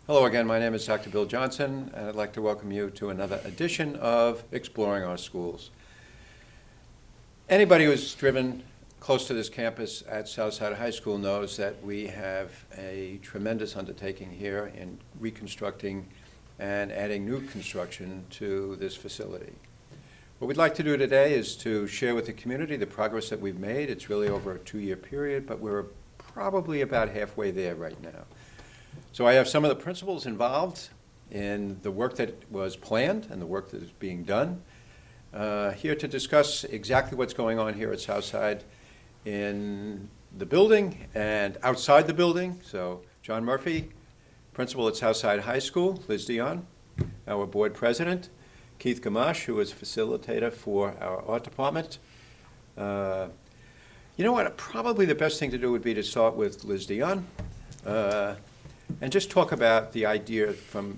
Hello again, my name is Dr. Bill Johnson, and I'd like to welcome you to another edition of Exploring Our Schools. Anybody who's driven close to this campus at Southside High School knows that we have a tremendous undertaking here in reconstructing and adding new construction to this facility. What we'd like to do today is to share with the community the progress that we've made. It's really over a 2-year period, but we're probably about halfway there right now. So I have some of the principals involved in the work that was planned and the work that is being done here to discuss exactly what's going on here at Southside in the building and outside the building. So John Murphy, principal at Southside High School, Liz Dion, our board president, Keith Gamache, who is facilitator for our art department. You know what, probably the best thing to do would be to start with Liz Dion. And just talk about the idea from,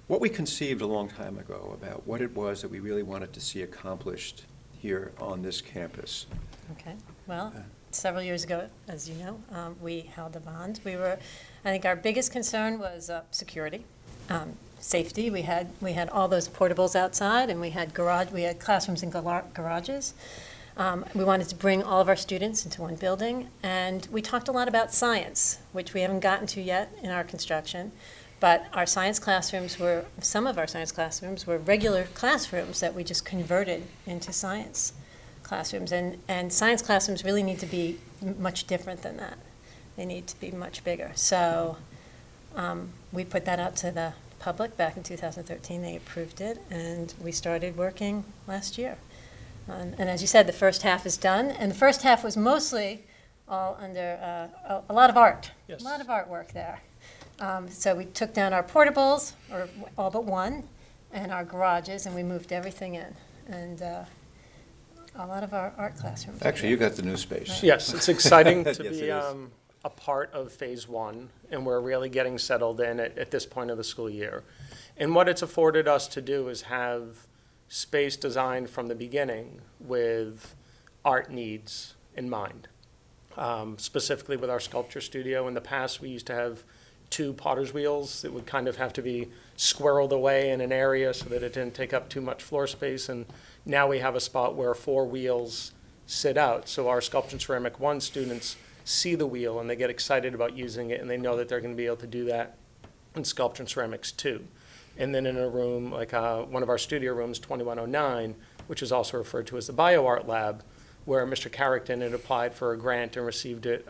what we conceived a long time ago about what it was that we really wanted to see accomplished here on this campus. Okay. Well, several years ago, as you know, we held a bond. I think our biggest concern was security, safety. We had all those portables outside, and we had classrooms in garages. We wanted to bring all of our students into one building, and we talked a lot about science, which we haven't gotten to yet in our construction, but some of our science classrooms were regular classrooms that we just converted into science classrooms, and science classrooms really need to be much different than that. They need to be much bigger. So we put that out to the public back in 2013. They approved it, and we started working last year. And as you said, the first half is done, and the first half was mostly all under a lot of art, Yes. A lot of artwork there. So we took down our portables, or all but one, and our garages, and we moved everything in. And a lot of our art classrooms. Actually, you got the new space. Right. Yes, it's exciting to Yes, it be is. a part of Phase 1, and we're really getting settled in at this point of the school year. And what it's afforded us to do is have space designed from the beginning with art needs in mind. Specifically with our sculpture studio, in the past we used to have 2 potter's wheels that would kind of have to be squirreled away in an area so that it didn't take up too much floor space, and now we have a spot where 4 wheels sit out. So our Sculpture and Ceramic 1 students see the wheel and they get excited about using it, and they know that they're going to be able to do that in Sculpture and Ceramics 2. And then in a room like one of our studio rooms, 2109, which is also referred to as the BioArt Lab, where Mr. Carrickton had applied for a grant and received it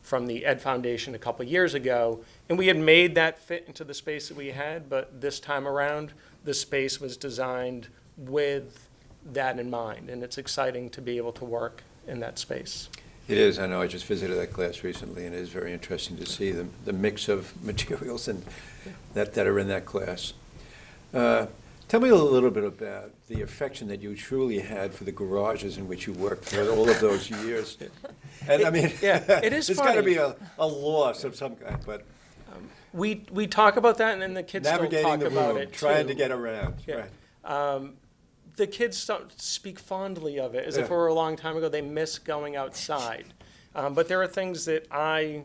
from the Ed Foundation a couple of years ago. And we had made that fit into the space that we had, but this time around, the space was designed with that in mind. And it's exciting to be able to work in that space. It is. I know I just visited that class recently, and it is very interesting to see the mix of materials and that are in that class. Tell me a little bit about the affection that you truly had for the garages in which you worked for all of those years. And I mean, Yeah, it is there's got to funny. be a loss of some kind, but We talk about that, and then the kids don't navigating talk the about room, it trying too. to get around. Yeah. Right. The kids don't speak fondly of it, as if it Yeah. were a long time ago. They miss going outside. But there are things that I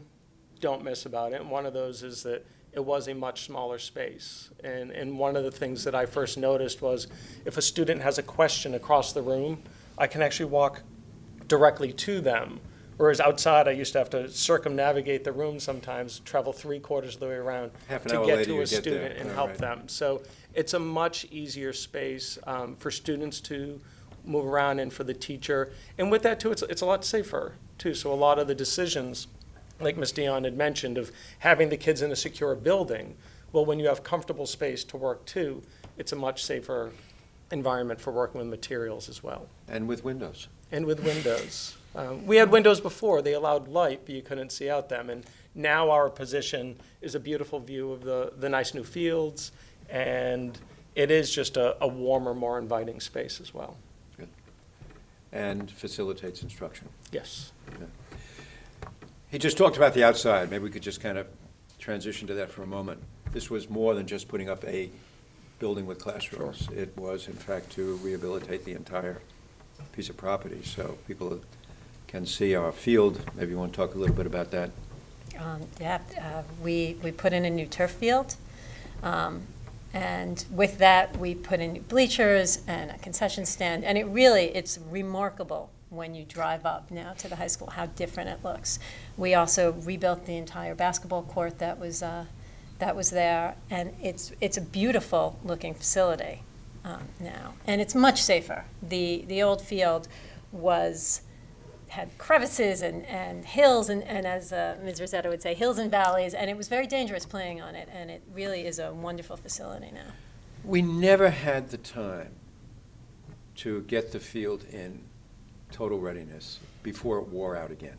don't miss about it, and one of those is that it was a much smaller space. And one of the things that I first noticed was if a student has a question across the room, I can actually walk directly to them. Whereas outside, I used to have to circumnavigate the room sometimes, travel 3/4 of the way around Half an to hour get later, to you a get there. student and Oh, help right. them. So it's a much easier space for students to move around and for the teacher. And with that, too, it's a lot safer, too. So a lot of the decisions, like Ms. Dion had mentioned, of having the kids in a secure building, well, when you have comfortable space to work, too, it's a much safer environment for working with materials as well. And with windows. And with windows. We had windows before. They allowed light, but you couldn't see out them. And now our position is a beautiful view of the nice new fields, and it is just a warmer, more inviting space as well. Good. And facilitates instruction. Yes. He just talked about the outside. Maybe we could just kind of transition to that for a moment. This was more than just putting up a building with classrooms. It was, in fact, to rehabilitate the entire piece of property so people can see our field. Maybe you want to talk a little bit about that. We put in a new turf field. And with that, we put in new bleachers and a concession stand. And it's remarkable when you drive up now to the high school how different it looks. We also rebuilt the entire basketball court that was there. And it's a beautiful looking facility now. And it's much safer. The old field had crevices and hills and as Ms. Rosetta would say, hills and valleys, and it was very dangerous playing on it, and it really is a wonderful facility now. We never had the time to get the field in total readiness before it wore out again,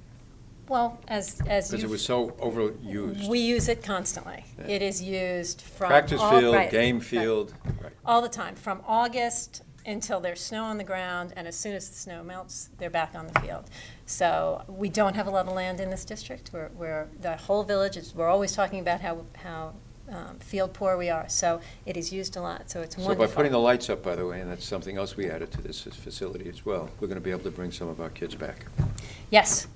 Well, as because it was so overused. we use it constantly. Yeah. It is used from Practice all- field, right, game right. field, right. All the time, from August until there's snow on the ground, and as soon as the snow melts, they're back on the field. So we don't have a lot of land in this district. We're the whole village we're always talking about how field poor we are. So it is used a lot. So it's So wonderful. by putting the lights up, by the way, and that's something else we added to this facility as well, we're going to be able to bring some of our kids back. Yes.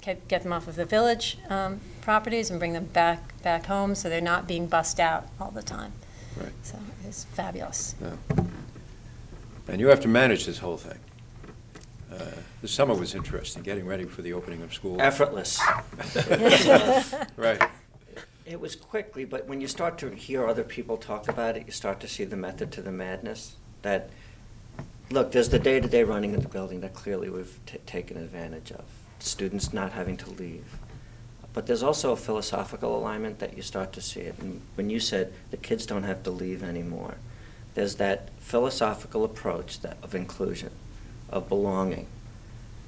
Get them off of the village properties and bring them back home, so they're not being bussed out all the time. Right. So it's fabulous. Yeah. And you have to manage this whole thing. The summer was interesting, getting ready for the opening of school. Effortless. Right. It was quickly, but when you start to hear other people talk about it, you start to see the method to the madness. That, look, there's the day-to-day running of the building that clearly we've taken advantage of. Students not having to leave. But there's also a philosophical alignment that you start to see it. And when you said the kids don't have to leave anymore, there's that philosophical approach of inclusion, of belonging.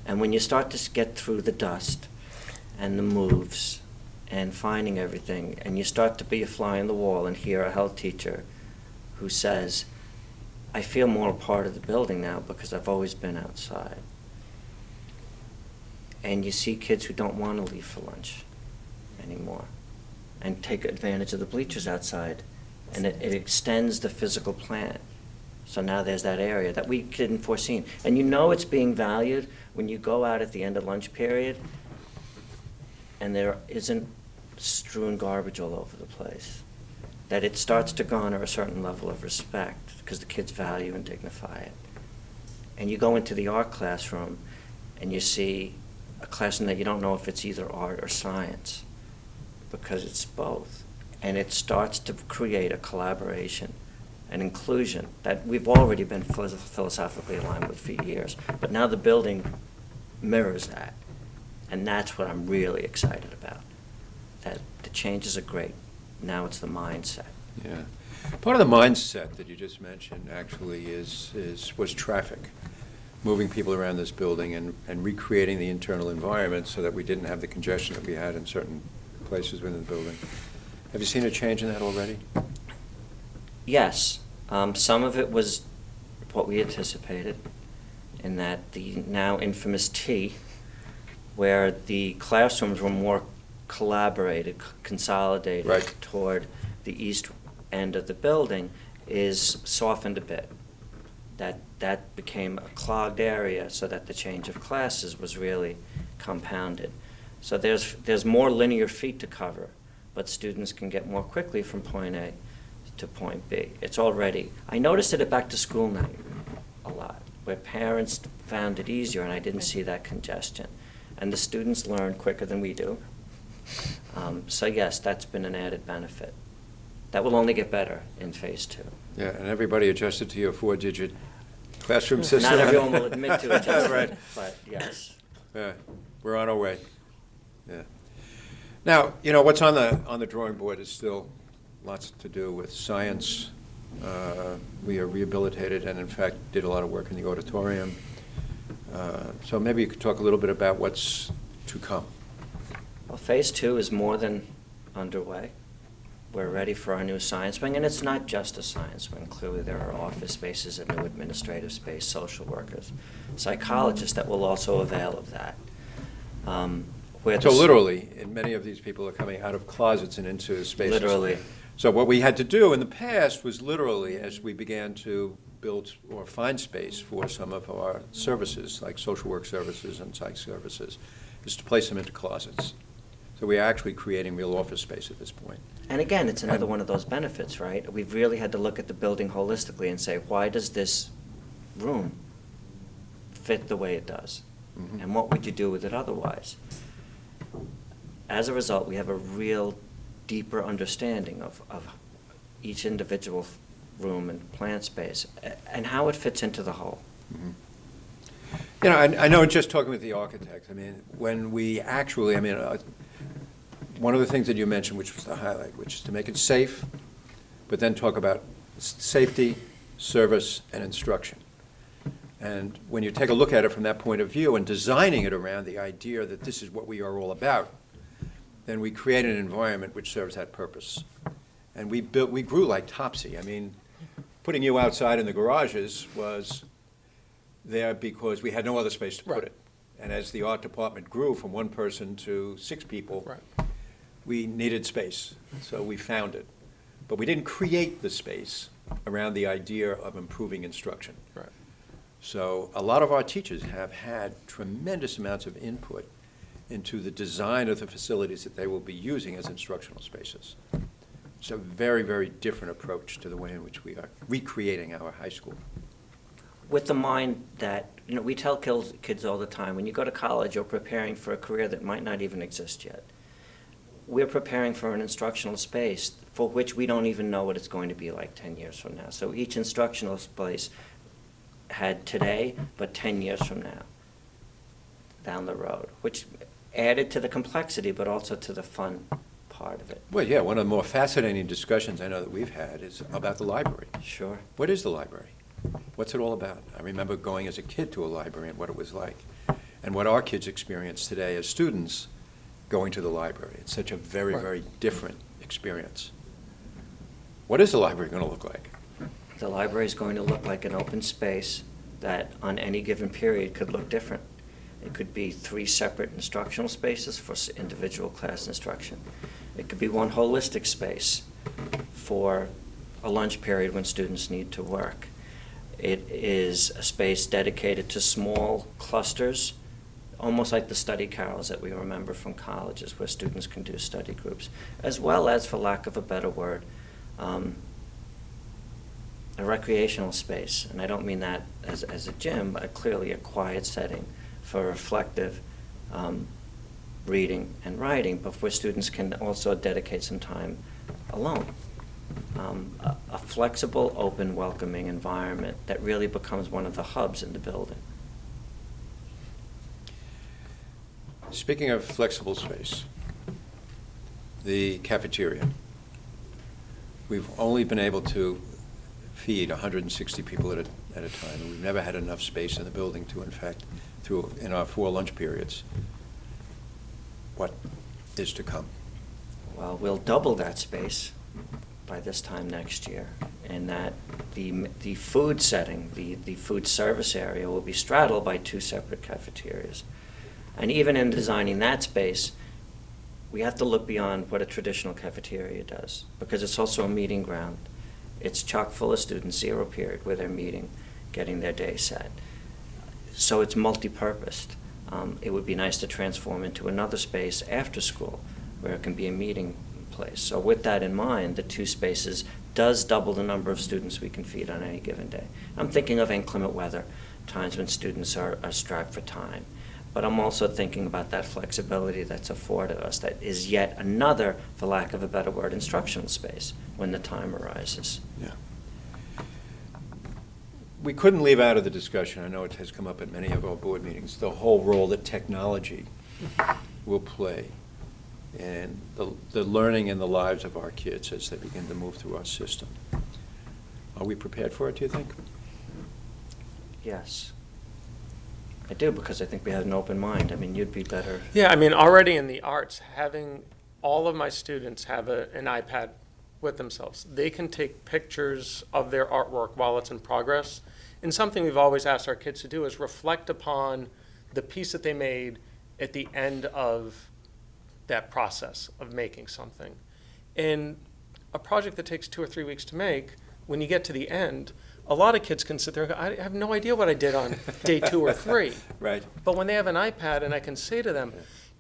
And when you start to get through the dust and the moves and finding everything, and you start to be a fly on the wall and hear a health teacher who says, I feel more a part of the building now because I've always been outside. And you see kids who don't want to leave for lunch anymore and take advantage of the bleachers outside. And it extends the physical plan. So now there's that area that we didn't foresee. And you know it's being valued when you go out at the end of lunch period and there isn't strewn garbage all over the place. That it starts to garner a certain level of respect because the kids value and dignify it. And you go into the art classroom and you see a classroom that you don't know if it's either art or science because it's both. And it starts to create a collaboration, an inclusion that we've already been philosophically aligned with for years. But now the building mirrors that. And that's what I'm really excited about. That the changes are great. Now it's the mindset. Yeah. Part of the mindset that you just mentioned actually was traffic, moving people around this building and recreating the internal environment so that we didn't have the congestion that we had in certain places within the building. Have you seen a change in that already? Yes. Some of it was what we anticipated, in that the now infamous T, where the classrooms were more collaborated, consolidated Right. toward the east end of the building, is softened a bit. That became a clogged area so that the change of classes was really compounded. So there's more linear feet to cover, but students can get more quickly from point A to point B. It's already, I noticed it at back to school night a lot, where parents found it easier and I didn't see that congestion. And the students learn quicker than we do. So yes, that's been an added benefit. That will only get better in phase 2. Yeah, and everybody adjusted to your 4-digit classroom system. Not everyone will admit to it, Right. but yes. Yeah, we're on our way. Yeah. Now, what's on the drawing board is still lots to do with science. We are rehabilitated and in fact did a lot of work in the auditorium. So maybe you could talk a little bit about what's to come. Well, phase 2 is more than underway. We're ready for our new science wing, and it's not just a science wing. Clearly there are office spaces, a new administrative space, social workers, psychologists that will also avail of that. So literally, and many of these people are coming out of closets and into spaces. Literally. So what we had to do in the past was literally, as we began to build or find space for some of our services, like social work services and psych services, is to place them into closets. So we are actually creating real office space at this point. And again, it's another one of those benefits, right? We've really had to look at the building holistically and say, why does this room fit the way it does? Mhm. And what would you do with it otherwise? As a result, we have a real deeper understanding of each individual room and plant space and how it fits into the whole. Mhm. You know, I know just talking with the architect, I mean, when we actually, one of the things that you mentioned, which was the highlight, which is to make it safe, but then talk about safety, service, and instruction. And when you take a look at it from that point of view and designing it around the idea that this is what we are all about, then we create an environment which serves that purpose. And we grew like Topsy. I mean, putting you outside in the garages was there because we had no other space to put Right. it. And as the art department grew from one person to 6 people, Right. we needed space, so we found it. But we didn't create the space around the idea of improving instruction. Right. So a lot of our teachers have had tremendous amounts of input into the design of the facilities that they will be using as instructional spaces. It's a very, very different approach to the way in which we are recreating our high school. With the mind that, we tell kids all the time, when you go to college, you're preparing for a career that might not even exist yet. We're preparing for an instructional space for which we don't even know what it's going to be like 10 years from now. So each instructional space had today, but 10 years from now, down the road, which added to the complexity, but also to the fun part of it. Well, yeah, one of the more fascinating discussions I know that we've had is about the library. Sure. What is the library? What's it all about? I remember going as a kid to a library and what it was like, and what our kids experience today as students going to the library. It's such a very, Right. very different experience. What is the library going to look like? The library is going to look like an open space that on any given period could look different. It could be 3 separate instructional spaces for individual class instruction. It could be one holistic space for a lunch period when students need to work. It is a space dedicated to small clusters, almost like the study carrels that we remember from colleges where students can do study groups, as well as, for lack of a better word, a recreational space. And I don't mean that as a gym, but clearly a quiet setting for reflective reading and writing, but where students can also dedicate some time alone. A flexible, open, welcoming environment that really becomes one of the hubs in the building. Speaking of flexible space, the cafeteria. We've only been able to feed 160 people at a time, and we've never had enough space in the building to, in fact, in our 4 lunch periods. What is to come? Well, we'll double that space by this time next year, and that the food setting, the food service area will be straddled by 2 separate cafeterias. And even in designing that space, we have to look beyond what a traditional cafeteria does, because it's also a meeting ground. It's chock full of students, 0 period, where they're meeting, getting their day set. So it's multi-purposed. It would be nice to transform into another space after school, where it can be a meeting place. So with that in mind, the 2 spaces does double the number of students we can feed on any given day. I'm thinking of inclement weather, times when students are strapped for time. But I'm also thinking about that flexibility that's afforded us, that is yet another, for lack of a better word, instructional space when the time arises. Yeah. We couldn't leave out of the discussion, I know it has come up at many of our board meetings, the whole role that technology will play in the learning and the lives of our kids as they begin to move through our system. Are we prepared for it, do you think? Yes. I do, because I think we have an open mind. I mean, you'd be better. Yeah, I mean, already in the arts, having all of my students have an iPad with themselves. They can take pictures of their artwork while it's in progress. And something we've always asked our kids to do is reflect upon the piece that they made at the end of that process of making something. And a project that takes 2 or 3 weeks to make, when you get to the end, a lot of kids can sit there and go, I have no idea what I did on day 2 or 3. Right. But when they have an iPad and I can say to them,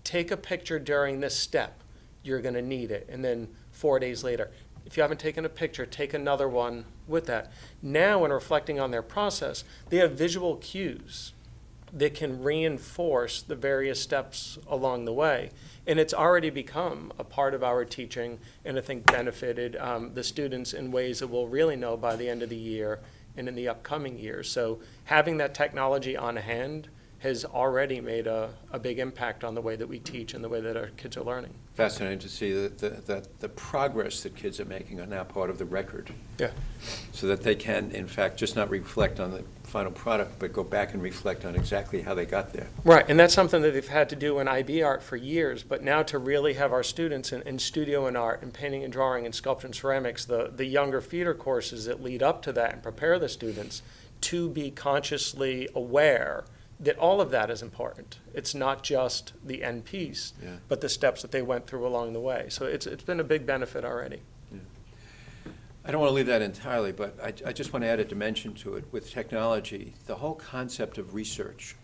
take a picture during this step, you're gonna need it. And then 4 days later, if you haven't taken a picture, take another one with that. Now, when reflecting on their process, they have visual cues that can reinforce the various steps along the way. And it's already become a part of our teaching, and I think benefited the students in ways that we'll really know by the end of the year and in the upcoming years. So having that technology on hand has already made a big impact on the way that we teach and the way that our kids are learning. Fascinating to see that the progress that kids are making are now part of the record. Yeah. So that they can, in fact, just not reflect on the final product, but go back and reflect on exactly how they got there. Right, and that's something that they've had to do in IB art for years, but now to really have our students in studio and art and painting and drawing and sculpture and ceramics, the younger feeder courses that lead up to that and prepare the students to be consciously aware that all of that is important. It's not just the end piece, Yeah. but the steps that they went through along the way. So it's been a big benefit already. I don't want to leave that entirely, but I just want to add a dimension to it. With technology, the whole concept of research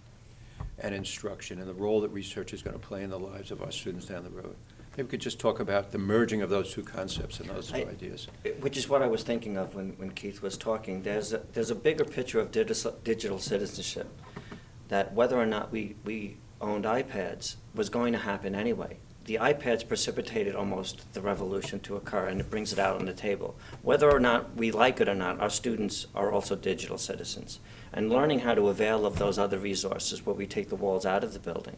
and instruction and the role that research is going to play in the lives of our students down the road. Maybe we could just talk about the merging of those two concepts and those two ideas. Which is what I was thinking of when Keith was talking. There's a bigger picture of digital citizenship, that whether or not we owned iPads was going to happen anyway. The iPads precipitated almost the revolution to occur, and it brings it out on the table. Whether or not we like it or not, our students are also digital citizens. And learning how to avail of those other resources, where we take the walls out of the building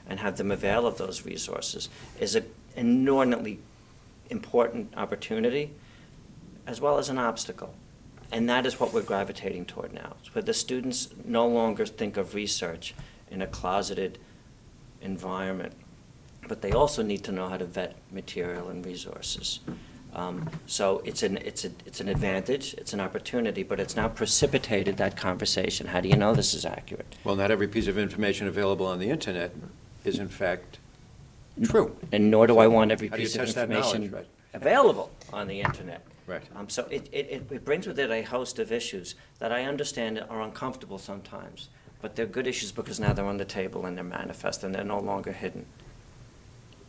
and have them avail of those resources, is an inordinately important opportunity as well as an obstacle. And that is what we're gravitating toward now, where the students no longer think of research in a closeted environment, but they also need to know how to vet material and resources. So it's an advantage, it's an opportunity, but it's now precipitated that conversation. How do you know this is accurate? Well, not every piece of information available on the internet is in fact true. And nor do I want every How do you piece of test that knowledge, information right? available on the internet. Right. So it brings with it a host of issues that I understand are uncomfortable sometimes, but they're good issues because now they're on the table and they're manifest and they're no longer hidden.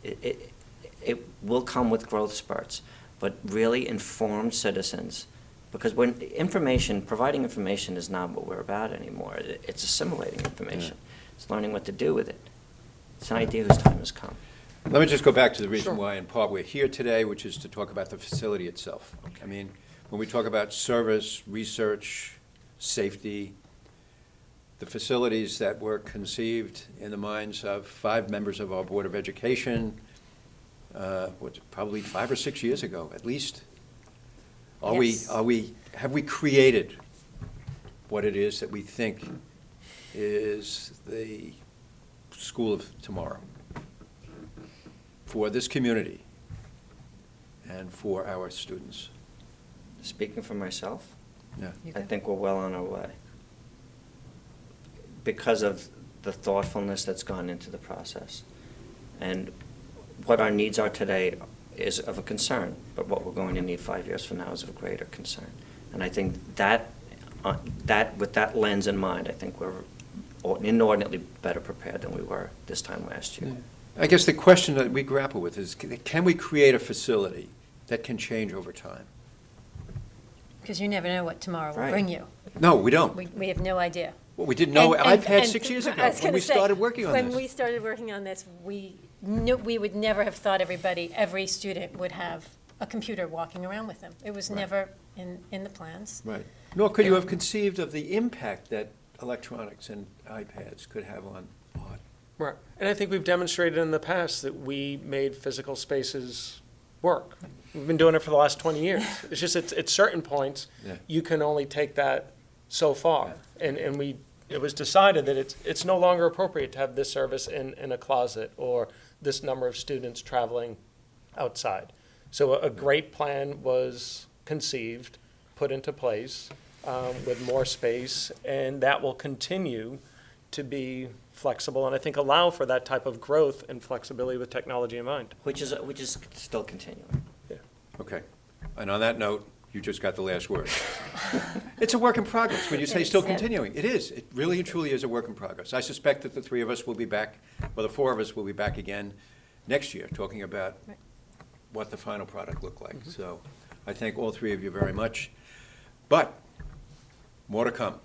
It will come with growth spurts, but really informed citizens, because when providing information is not what we're about anymore. It's assimilating information. It's learning what to do with it. It's an idea whose time has come. Let me just go back to the reason Sure. why, in part, we're here today, which is to talk about the facility itself. I mean, when we talk about service, research, safety, the facilities that were conceived in the minds of 5 members of our Board of Education, probably 5 or 6 years ago, at least. Yes. Have we created what it is that we think is the school of tomorrow for this community and for our students? Speaking for myself, Yeah. I think we're well on our way, because of the thoughtfulness that's gone into the process. And what our needs are today is of a concern, but what we're going to need 5 years from now is of a greater concern. And I think that with that lens in mind, I think we're inordinately better prepared than we were this time last year. I guess the question that we grapple with is, can we create a facility that can change over time? Because you never know what tomorrow will Right. bring you. No, we don't. We have no idea. Well, we didn't know And- iPad and 6 years I ago was when gonna we say, started working on this. When we started working on this, we would never have thought every student would have a computer walking around with them. It was Right. never in the plans. Right. Nor could you have conceived of the impact that electronics and iPads could have on art. Right, and I think we've demonstrated in the past that we made physical spaces work. We've been doing it for the last 20 years. It's just at certain points, Yeah. you can only take that so far. And it was decided that it's no longer appropriate to have this service in a closet or this number of students traveling outside. So a great plan was conceived, put into place with more space, and that will continue to be flexible and I think allow for that type of growth and flexibility with technology in mind. Which is still continuing. Okay. And on that note, you just got the last word. It's a work in progress. When you say still Yeah. continuing, it is. It really and truly is a work in progress. I suspect that the three of us will be back, well, the four of us will be back again next year, talking about Right. what the final product looked like. So I thank all three of you very much. But more to come.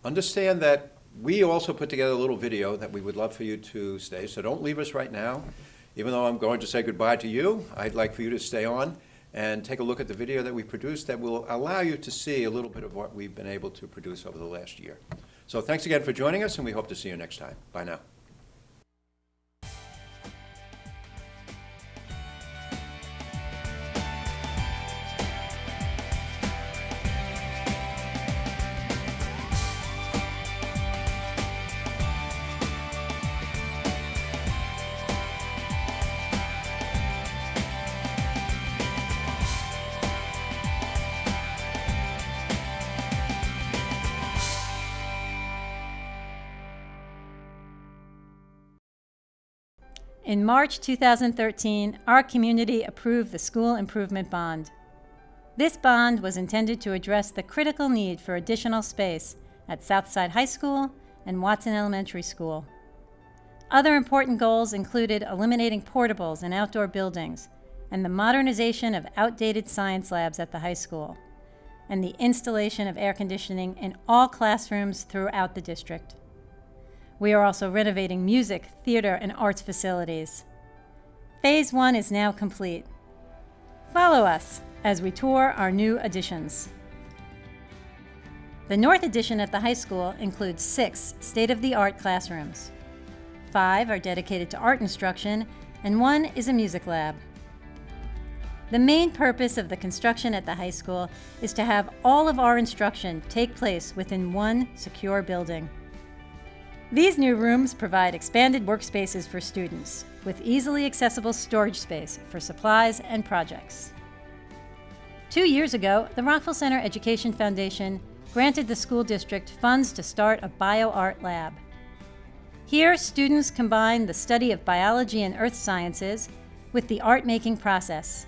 Understand that we also put together a little video that we would love for you to stay, so don't leave us right now. Even though I'm going to say goodbye to you, I'd like for you to stay on and take a look at the video that we produced that will allow you to see a little bit of what we've been able to produce over the last year. So thanks again for joining us, and we hope to see you next time. Bye now. In March 2013, our community approved the School Improvement Bond. This bond was intended to address the critical need for additional space at Southside High School and Watson Elementary School. Other important goals included eliminating portables in outdoor buildings and the modernization of outdated science labs at the high school, and the installation of air conditioning in all classrooms throughout the district. We are also renovating music, theater, and arts facilities. Phase 1 is now complete. Follow us as we tour our new additions. The North Addition at the high school includes 6 state-of-the-art classrooms. 5 are dedicated to art instruction, and 1 is a music lab. The main purpose of the construction at the high school is to have all of our instruction take place within one secure building. These new rooms provide expanded workspaces for students, with easily accessible storage space for supplies and projects. 2 years ago, the Rockville Center Education Foundation granted the school district funds to start a bioart lab. Here, students combine the study of biology and earth sciences with the art-making process.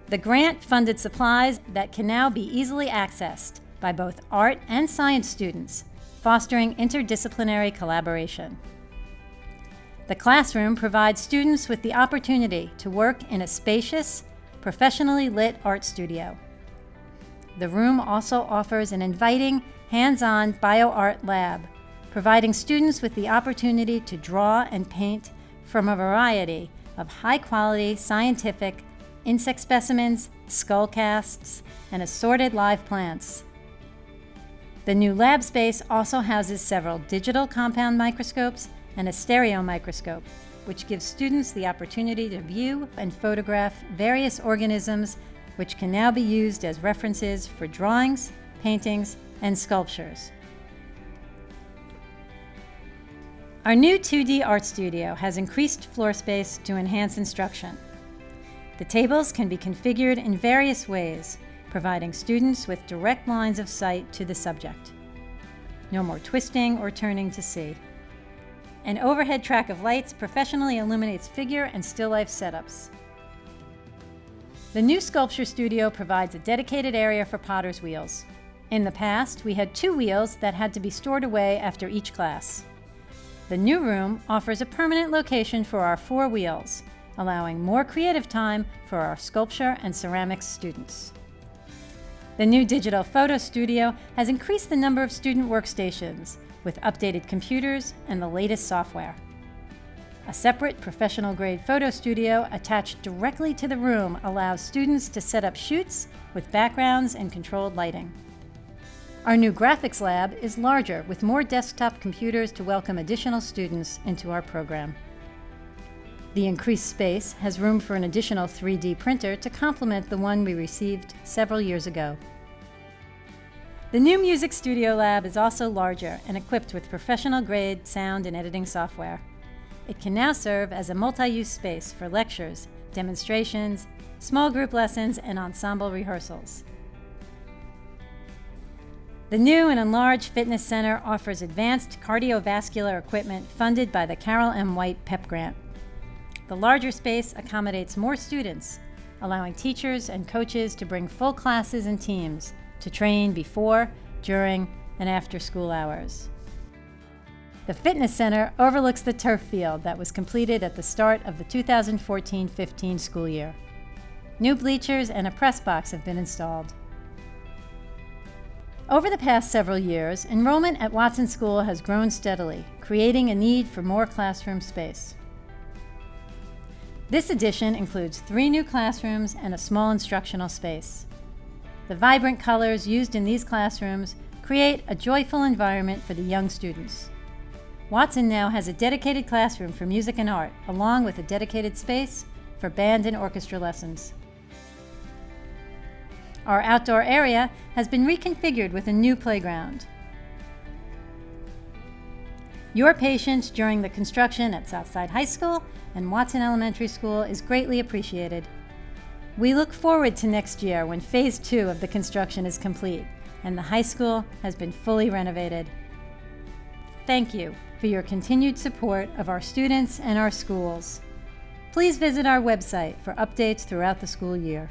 The grant funded supplies that can now be easily accessed by both art and science students, fostering interdisciplinary collaboration. The classroom provides students with the opportunity to work in a spacious, professionally lit art studio. The room also offers an inviting, hands-on bioart lab, providing students with the opportunity to draw and paint from a variety of high-quality scientific insect specimens, skull casts, and assorted live plants. The new lab space also houses several digital compound microscopes and a stereo microscope, which gives students the opportunity to view and photograph various organisms, which can now be used as references for drawings, paintings, and sculptures. Our new 2D art studio has increased floor space to enhance instruction. The tables can be configured in various ways, providing students with direct lines of sight to the subject. No more twisting or turning to see. An overhead track of lights professionally illuminates figure and still life setups. The new sculpture studio provides a dedicated area for potter's wheels. In the past, we had 2 wheels that had to be stored away after each class. The new room offers a permanent location for our 4 wheels, allowing more creative time for our sculpture and ceramics students. The new digital photo studio has increased the number of student workstations with updated computers and the latest software. A separate professional-grade photo studio attached directly to the room allows students to set up shoots with backgrounds and controlled lighting. Our new graphics lab is larger with more desktop computers to welcome additional students into our program. The increased space has room for an additional 3D printer to complement the one we received several years ago. The new music studio lab is also larger and equipped with professional-grade sound and editing software. It can now serve as a multi-use space for lectures, demonstrations, small group lessons, and ensemble rehearsals. The new and enlarged fitness center offers advanced cardiovascular equipment funded by the Carol M. White PEP grant. The larger space accommodates more students, allowing teachers and coaches to bring full classes and teams to train before, during, and after school hours. The fitness center overlooks the turf field that was completed at the start of the 2014-15 school year. New bleachers and a press box have been installed. Over the past several years, enrollment at Watson School has grown steadily, creating a need for more classroom space. This addition includes 3 new classrooms and a small instructional space. The vibrant colors used in these classrooms create a joyful environment for the young students. Watson now has a dedicated classroom for music and art, along with a dedicated space for band and orchestra lessons. Our outdoor area has been reconfigured with a new playground. Your patience during the construction at Southside High School and Watson Elementary School is greatly appreciated. We look forward to next year when Phase 2 of the construction is complete and the high school has been fully renovated. Thank you for your continued support of our students and our schools. Please visit our website for updates throughout the school year.